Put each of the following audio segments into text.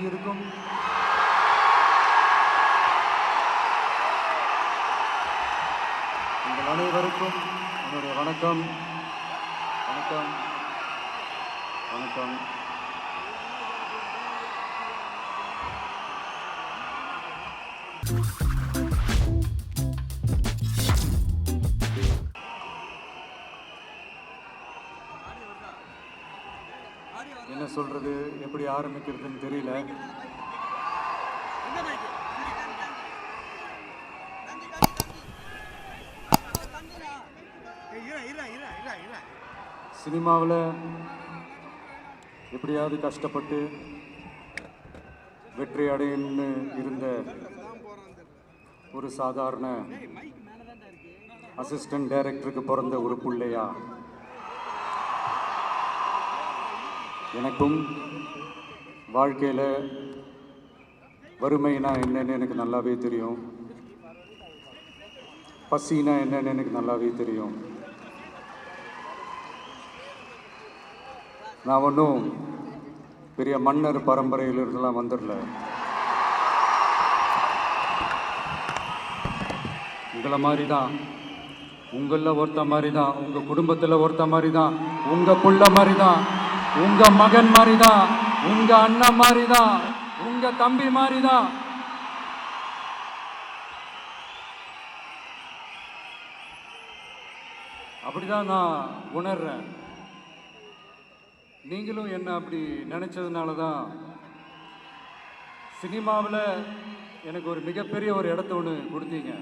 கூடியிருக்கும் உங்கள் அனைவருக்கும் என்னுடைய வணக்கம். வணக்கம் வணக்கம். என்ன சொல்றது, எப்படி ஆரம்பிக்கிறதுன்னு தெரியல. சினிமாவில் எப்படியாவது கஷ்டப்பட்டு வெற்றி அடையணும்னு இருந்த ஒரு சாதாரண அசிஸ்டன்ட் டைரக்டருக்கு பிறந்த ஒரு பிள்ளையா, எனக்கும் வாழ்க்கையில் வறுமைனா என்னன்னு எனக்கு நல்லாவே தெரியும், பசினா என்னன்னு எனக்கு நல்லாவே தெரியும். நான் ஒன்றும் பெரிய மன்னர் பரம்பரையிலிருந்தெல்லாம் வந்துடல. உங்களை மாதிரி தான், உங்களில் ஒருத்த மாதிரி தான், உங்கள் குடும்பத்தில் ஒருத்த மாதிரி தான், உங்கள் புள்ள மாதிரி தான், உங்கள் மகன் மாதிரி தான், உங்கள் அண்ணன் மாதிரி தான், உங்கள் தம்பி மாதிரி தான். அப்படிதான் நான் உணர்றேன். நீங்களும் என்ன அப்படி நினைச்சதுனால தான் சினிமாவில் எனக்கு ஒரு மிகப்பெரிய ஒரு இடத்த ஒன்று கொடுத்தீங்க.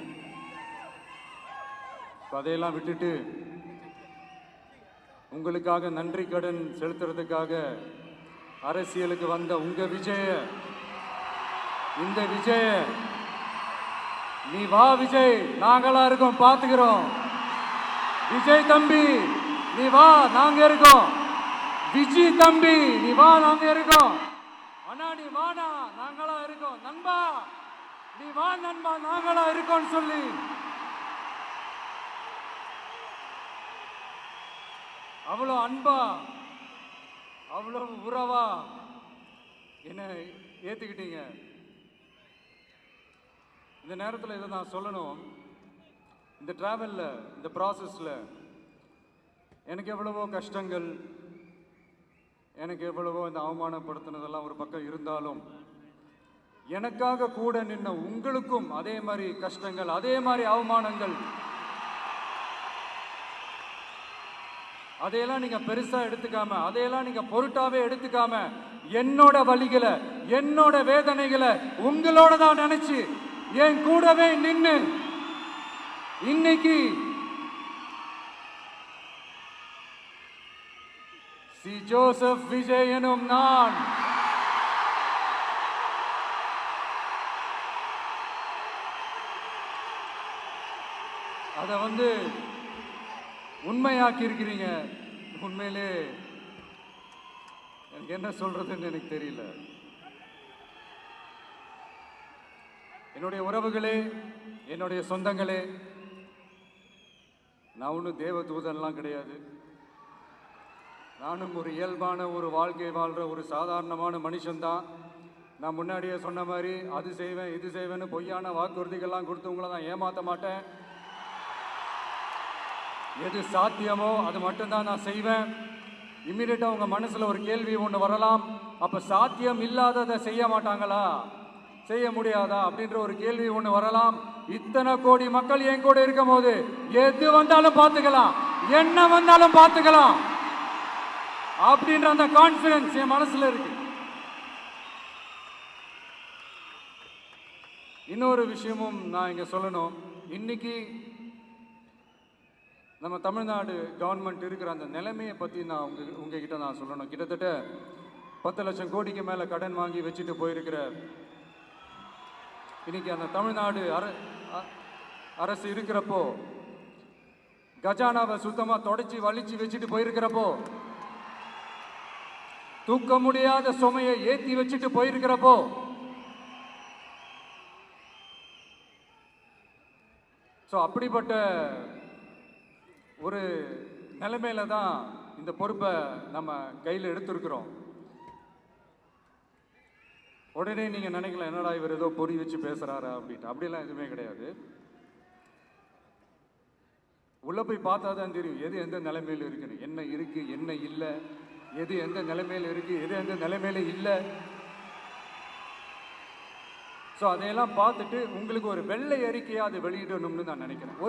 அதையெல்லாம் விட்டுட்டு உங்களுக்காக நன்றி கடன் செலுத்துறதுக்காக அரசியலுக்கு வந்த உங்க விஜய, இந்த விஜய, நீ வா விஜய், நாங்களா இருக்கோம், பார்த்துக்கிறோம். விஜய் தம்பி நீ வா, நாங்க இருக்கோம். விஜய் தம்பி நீ வா, நாங்க இருக்கோம். அண்ணா நீ வாடா, நாங்களா இருக்கோம். நண்பா நீ வா நண்பா, நாங்களா இருக்கோம்னு சொல்லி அவ்வளோ அன்பா, அவ்வளோ உறவா என்ன ஏத்துக்கிட்டீங்க. இந்த நேரத்தில் இதை நான் சொல்லணும். இந்த டிராவலில், இந்த ப்ராசஸில் எனக்கு எவ்வளவோ கஷ்டங்கள், எனக்கு எவ்வளவோ இந்த அவமானப்படுத்தினதெல்லாம் ஒரு பக்கம் இருந்தாலும், எனக்காக கூட நின்ன உங்களுக்கும் அதே மாதிரி கஷ்டங்கள், அதே மாதிரி அவமானங்கள், அதையெல்லாம் நீங்க பெருசா எடுத்துக்காம, அதையெல்லாம் நீங்க பொருட்டாவே எடுத்துக்காம, என்னோட வலிகளை, என்னோட வேதனைகளை உங்களோட தான் நினைச்சு என் கூடவே நின்று இன்னைக்கு சி ஜோசப் விஜய் எனும் நான் அதை உண்மையாக்கி இருக்கிறீங்க. உண்மையிலே எனக்கு என்ன சொல்றதுன்னு எனக்கு தெரியல. என்னுடைய உறவுகளே, என்னுடைய சொந்தங்களே, நான் ஒன்றும் தேவதூதன்லாம் கிடையாது. நானும் ஒரு இயல்பான ஒரு வாழ்க்கை வாழ்கிற ஒரு சாதாரணமான மனுஷன்தான். நான் முன்னாடியே சொன்ன மாதிரி அது செய்வேன் இது செய்வேன்னு பொய்யான வாக்குறுதிகள்லாம் கொடுத்தவங்கள நான் ஏமாற்ற மாட்டேன். எது சாத்தியமோ அது மட்டும்தான் நான் செய்வேன். இம்மிடியட்டாக உங்கள் மனசில் ஒரு கேள்வி ஒன்று வரலாம், அப்போ சாத்தியம் இல்லாததை செய்ய மாட்டாங்களா, செய்ய முடியாதா அப்படின்ற ஒரு கேள்வி ஒன்று வரலாம். இத்தனை கோடி மக்கள் என் கூட இருக்கும் போது எது வந்தாலும் பார்த்துக்கலாம், என்ன வந்தாலும் பார்த்துக்கலாம் அப்படின்ற அந்த கான்ஃபிடன்ஸ் என் மனசுல இருக்கு. இன்னொரு விஷயமும் நான் இங்க சொல்லணும். இன்னைக்கு நம்ம தமிழ்நாடு கவர்மெண்ட் இருக்கிற அந்த நிலைமையை பற்றி நான் உங்ககிட்ட நான் சொல்லணும். கிட்டத்தட்ட 10 லட்சம் கோடிக்கு மேலே கடன் வாங்கி வச்சுட்டு போயிருக்கிற இன்னைக்கு அந்த தமிழ்நாடு அரசு இருக்கிறப்போ, கஜானாவை சுத்தமாக தொடச்சி வலிச்சு வச்சுட்டு போயிருக்கிறப்போ, தூக்க முடியாத சுமையை ஏற்றி வச்சுட்டு போயிருக்கிறப்போ, ஸோ அப்படிப்பட்ட ஒரு நிலைமையில தான் இந்த பொறுப்பை நம்ம கையில் எடுத்திருக்கிறோம். உடனே நீங்கள் நினைக்கலாம், என்னடா இவர் ஏதோ பொறி வச்சு பேசுகிறாரா அப்படின்ட்டு. அப்படிலாம் எதுவுமே கிடையாது. உள்ளே போய் பார்த்தா தான் தெரியும் எது எந்த நிலைமையில் இருக்குன்னு, என்ன இருக்குது என்ன இல்லை, எது எந்த நிலைமையில் இருக்குது எது எந்த நிலைமையில் இல்லை. ஸோ அதையெல்லாம் பார்த்துட்டு உங்களுக்கு ஒரு வெள்ளை அறிக்கையாக அதை வெளியிடணும்னு நான் நினைக்கிறேன்.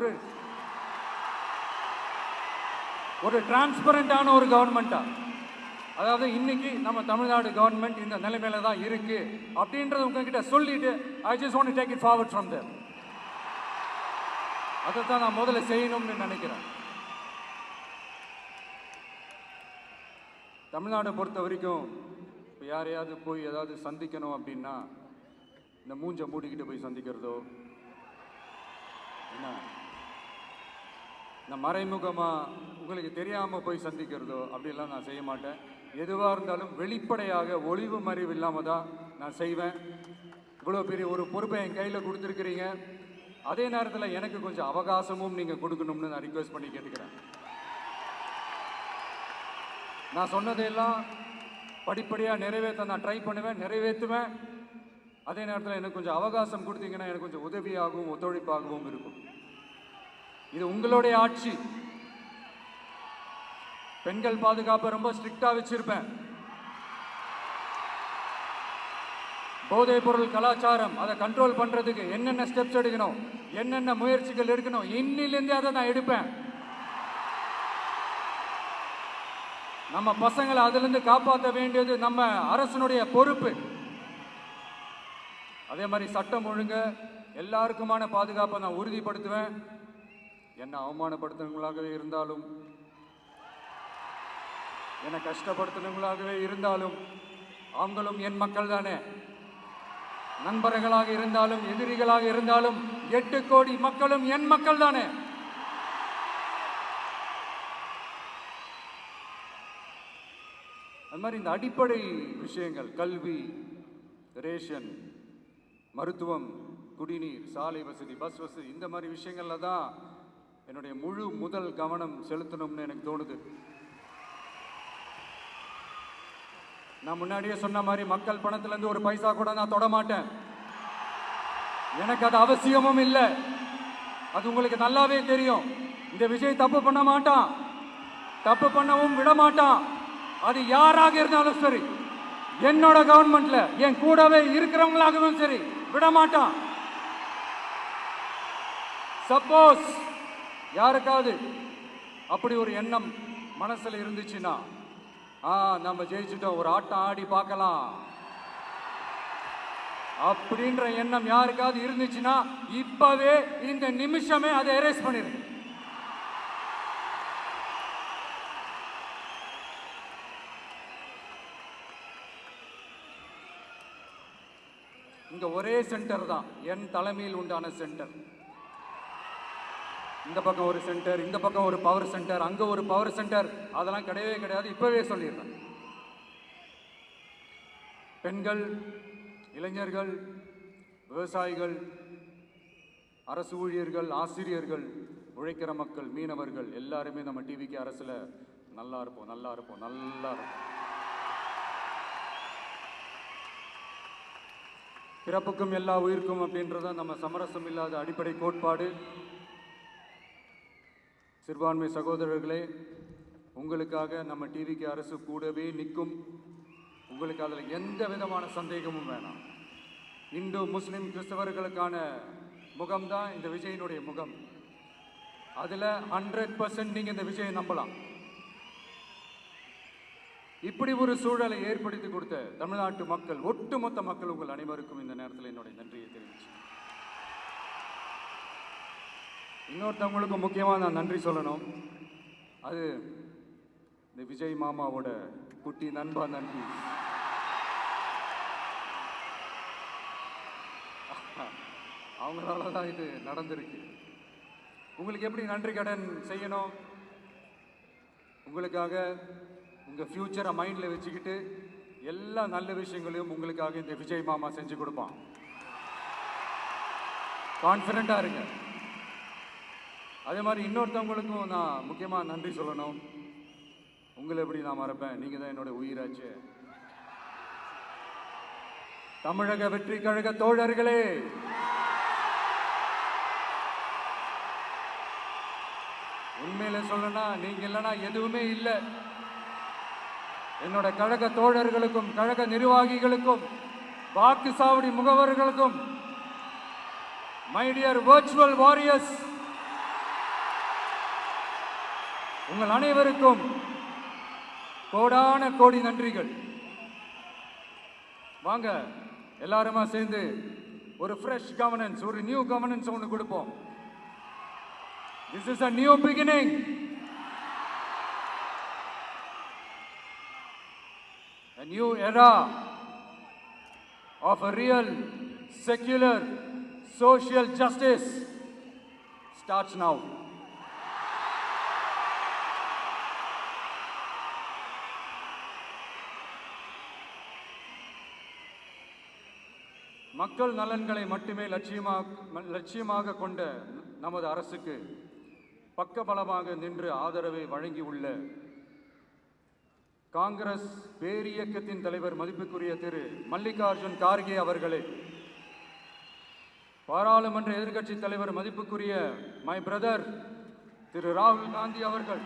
ஒரு டிரான்ஸ்பரண்டான ஒரு கவர்மெண்ட்டா, அதாவது இன்னைக்கு நம்ம தமிழ்நாடு கவர்மெண்ட் இந்த நிலைமையில தான் இருக்கு அப்படின்றத உங்ககிட்ட சொல்லிட்டு I just want to take it forward from there. அதைத்தான் நான் முதல்ல செய்யணும்னு நினைக்கிறேன். தமிழ்நாடை பொறுத்த வரைக்கும் இப்போ யாரையாவது போய் ஏதாவது சந்திக்கணும் அப்படின்னா இந்த மூஞ்சை மூடிக்கிட்டு போய் சந்திக்கிறதோ, என்ன இந்த மறைமுகமாக உங்களுக்கு தெரியாமல் போய் சந்திக்கிறதோ அப்படிலாம் நான் செய்ய மாட்டேன். எதுவாக இருந்தாலும் வெளிப்படையாக ஒளிவு மறைவு இல்லாமல் தான் நான் செய்வேன். இவ்வளோ பெரிய ஒரு பொறுப்பை என் கையில் கொடுத்துருக்கிறீங்க. அதே நேரத்தில் எனக்கு கொஞ்சம் அவகாசமும் நீங்கள் கொடுக்கணும்னு நான் ரிக்வெஸ்ட் பண்ணி கேட்டுக்கிறேன். நான் சொன்னதையெல்லாம் படிப்படியாக நிறைவேற்ற நான் ட்ரை பண்ணுவேன், நிறைவேற்றுவேன். அதே நேரத்தில் எனக்கு கொஞ்சம் அவகாசம் கொடுத்தீங்கன்னா எனக்கு கொஞ்சம் உதவியாகவும் ஒத்துழைப்பாகவும் இருக்கும். இது உங்களுடைய ஆட்சி. பெண்கள் பாதுகாப்பை ரொம்ப ஸ்ட்ரிக்டா வச்சிருப்பேன். போதைப் பொருள் கலாச்சாரம் அதை கண்ட்ரோல் பண்றதுக்கு என்னென்ன ஸ்டெப்ஸ் எடுக்கணும், என்னென்ன முயற்சிகள் எடுக்கணும், இன்னிலிருந்தே அதை நான் எடுப்பேன். நம்ம பசங்களை அதிலிருந்து காப்பாற்ற வேண்டியது நம்ம அரசனுடைய பொறுப்பு. அதே மாதிரி சட்டம் ஒழுங்கு எல்லாருக்குமான பாதுகாப்பை நான் உறுதிப்படுத்துவேன். என்ன அவமானப்படுத்துறவங்களாகவே இருந்தாலும், என்னை கஷ்டப்படுத்துறவங்களாகவே இருந்தாலும் அவங்களும் என் மக்கள் தானே. நண்பர்களாக இருந்தாலும் எதிரிகளாக இருந்தாலும் 8 கோடி மக்களும் என் மக்கள் தானே. அது மாதிரி இந்த அடிப்படை விஷயங்கள், கல்வி, ரேஷன், மருத்துவம், குடிநீர், சாலை வசதி, பஸ் வசதி, இந்த மாதிரி விஷயங்கள்ல தான் என்னுடைய முதல் கவனம் செலுத்தணும்னு எனக்கு தோணுது. நான் முன்னாடியே சொன்ன மாதிரி மக்கள் பணத்திலிருந்து ஒரு பைசா கூட நான் தொட மாட்டேன். எனக்கு அது அவசியமும் இல்லை. அது உங்களுக்கு நல்லாவே தெரியும். இந்த விஜய் தப்பு பண்ண மாட்டான், தப்பு பண்ணவும் விட மாட்டான். அது யாராக இருந்தாலும் சரி, என்னோட கவர்மெண்ட்ல என் கூடவே இருக்கிறவங்களாகவும் சரி விட மாட்டான். சப்போஸ் யாருக்காவது அப்படி ஒரு எண்ணம் மனசுல இருந்துச்சுன்னா, நம்ம ஜெயிச்சுட்டோம், ஒரு ஆட்டம் ஆடி பார்க்கலாம் அப்படின்ற எண்ணம் யாருக்காவது இருந்துச்சுன்னா இப்பவே இந்த நிமிஷமே அதை எரேஸ் பண்ணிருங்க. இங்க ஒரே சென்டர் தான், என் தலைமையில் உண்டான சென்டர். இந்த பக்கம் ஒரு சென்டர், இந்த பக்கம் ஒரு பவர் சென்டர், அங்க ஒரு பவர் சென்டர், அதெல்லாம் கிடையவே கிடையாது. இப்பவே சொல்லிடுறேன். பெண்கள், இளைஞர்கள், விவசாயிகள், அரசு ஊழியர்கள், ஆசிரியர்கள், உழைக்கிற மக்கள், மீனவர்கள் எல்லாருமே நம்ம டிவிக்கு அரசுல நல்லா இருப்போம், நல்லா இருப்போம், நல்லா இருப்போம். பிறப்புக்கும் எல்லா உயிருக்கும் அப்படின்றத நம்ம சமரசம் இல்லாத அடிப்படை கோட்பாடு. சிறுபான்மை சகோதரர்களே, உங்களுக்காக நம்ம டிவிக்கு அரசு கூடவே நிற்கும். உங்களுக்கு அதில் எந்த விதமான சந்தேகமும் வேணாம். இந்து, முஸ்லிம், கிறிஸ்தவர்களுக்கான முகம்தான் இந்த விஜயினுடைய முகம். அதில் 100% நீங்கள் இந்த விஜயை நம்பலாம். இப்படி ஒரு சூழலை ஏற்படுத்தி கொடுத்த தமிழ்நாட்டு மக்கள், ஒட்டுமொத்த மக்கள், உங்கள் அனைவருக்கும் இந்த நேரத்தில் என்னுடைய நன்றியை தெரிவிச்சு, இன்னொருத்தவங்களுக்கு முக்கியமாக நான் நன்றி சொல்லணும். அது இந்த விஜய் மாமாவோட குட்டி நண்பா நன்றி. அவங்களால தான் இது நடந்திருக்கு. உங்களுக்கு எப்படி நன்றி கடன் செய்யணும்? உங்களுக்காக உங்கள் ஃப்யூச்சரை மைண்டில் வச்சுக்கிட்டு எல்லா நல்ல விஷயங்களையும் உங்களுக்காக இந்த விஜய் மாமா செஞ்சு கொடுப்பான். கான்ஃபிடென்ட்டாக இருங்க. அதே மாதிரி இன்னொருத்தவங்களுக்கும் நான் முக்கியமாக நன்றி சொல்லணும். உங்களை எப்படி நான் மறப்பேன்? நீங்கள் தான் என்னோட உயிராச்சு. தமிழக வெற்றி கழக தோழர்களே, உண்மையில சொல்லனா நீங்க இல்லைன்னா எதுவுமே இல்லை. என்னோட கழக தோழர்களுக்கும் கழக நிர்வாகிகளுக்கும் வாக்கு சாவடி முகவர்களுக்கும், மை டியர் வர்ச்சுவல் வாரியர்ஸ், உங்கள் அனைவருக்கும் கோடான கோடி நன்றிகள். வாங்க எல்லாருமா சேர்ந்து ஒரு ஃப்ரெஷ் கவர்னன்ஸ், ஒரு நியூ கவர்னன்ஸ் ஒன்று கொடுப்போம். This is a new beginning. A new era of a real, secular, social justice starts now. மக்கள் நலன்களை மட்டுமே லட்சியமாக கொண்ட நமது அரசுக்கு பக்கபலமாக நின்று ஆதரவை வழங்கியுள்ள காங்கிரஸ் பேரியக்கத்தின் தலைவர் மதிப்புக்குரிய திரு மல்லிகார்ஜுன் கார்கே அவர்களே, பாராளுமன்ற எதிர்க்கட்சி தலைவர் மதிப்புக்குரிய மை பிரதர் திரு ராகுல் காந்தி அவர்கள்,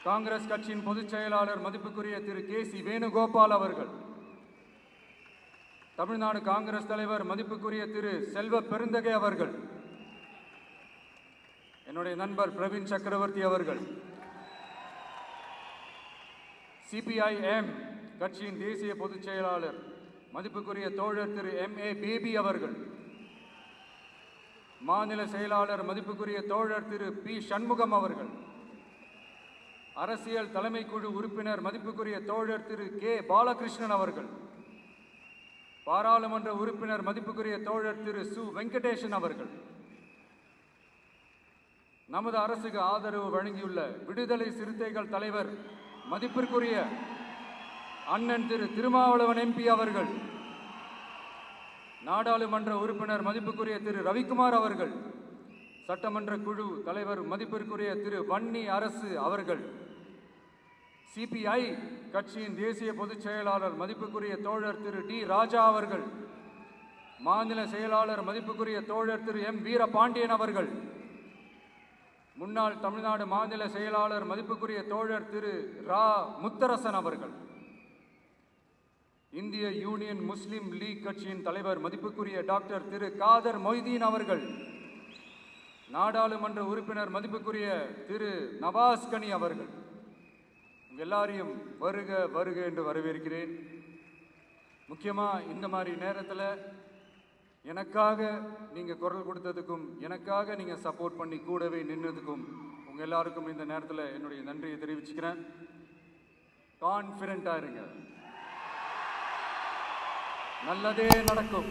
காங்கிரஸ் கட்சியின் பொதுச் செயலாளர் மதிப்புக்குரிய திரு கே.சி. வேணுகோபால் அவர்கள், தமிழ்நாடு காங்கிரஸ் தலைவர் மதிப்புக்குரிய திரு செல்வ பெருந்தகை அவர்கள், என்னுடைய நண்பர் பிரவீன் சக்கரவர்த்தி அவர்கள், சிபிஐஎம் கட்சியின் தேசிய பொதுச் செயலாளர் மதிப்புக்குரிய தோழர் திரு M.A. பேபி அவர்கள், மாநில செயலாளர் மதிப்புக்குரிய தோழர் திரு பி. சண்முகம் அவர்கள், அரசியல் தலைமை குழு உறுப்பினர் மதிப்புக்குரிய தோழர் திரு கே. பாலகிருஷ்ணன் அவர்கள், பாராளுமன்ற உறுப்பினர் மதிப்புக்குரிய தோழர் திரு சு. வெங்கடேசன் அவர்கள், நமது அரசுக்கு ஆதரவு வழங்கியுள்ள விடுதலை சிறுத்தைகள் தலைவர் மதிப்பிற்குரிய அண்ணன் திரு திருமாவளவன் MP அவர்கள், நாடாளுமன்ற உறுப்பினர் மதிப்புக்குரிய திரு ரவிக்குமார் அவர்கள், சட்டமன்ற குழு தலைவர் மதிப்பிற்குரிய திரு வன்னி அரசு அவர்கள், சிபிஐ கட்சியின் தேசிய பொதுச் செயலாளர் மதிப்புக்குரிய தோழர் திரு டி. ராஜா அவர்கள், மாநில செயலாளர் மதிப்புக்குரிய தோழர் திரு M. வீரபாண்டியன் அவர்கள், முன்னாள் தமிழ்நாடு மாநில செயலாளர் மதிப்புக்குரிய தோழர் திரு ரா. முத்தரசன் அவர்கள், இந்திய யூனியன் முஸ்லிம் லீக் கட்சியின் தலைவர் மதிப்புக்குரிய டாக்டர் திரு காதர் மொய்தீன் அவர்கள், நாடாளுமன்ற உறுப்பினர் மதிப்புக்குரிய திரு நவாஸ் கனி அவர்கள், எல்லாரையும் வருக வருக என்று வரவேற்கிறேன். முக்கியமாக இந்த மாதிரி நேரத்தில் எனக்காக நீங்கள் குரல் கொடுத்ததுக்கும், எனக்காக நீங்கள் சப்போர்ட் பண்ணி கூடவே நின்றதுக்கும் உங்கள் எல்லாருக்கும் இந்த நேரத்தில் என்னுடைய நன்றியை தெரிவிச்சுக்கிறேன். கான்ஃபிடென்ட்டாக இருங்க, நல்லதே நடக்கும்,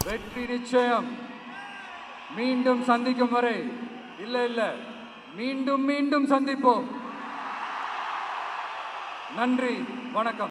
வெற்றி நிச்சயம். மீண்டும் சந்திக்கும் வரை, இல்லை மீண்டும் மீண்டும் சந்திப்போம். நன்றி, வணக்கம்.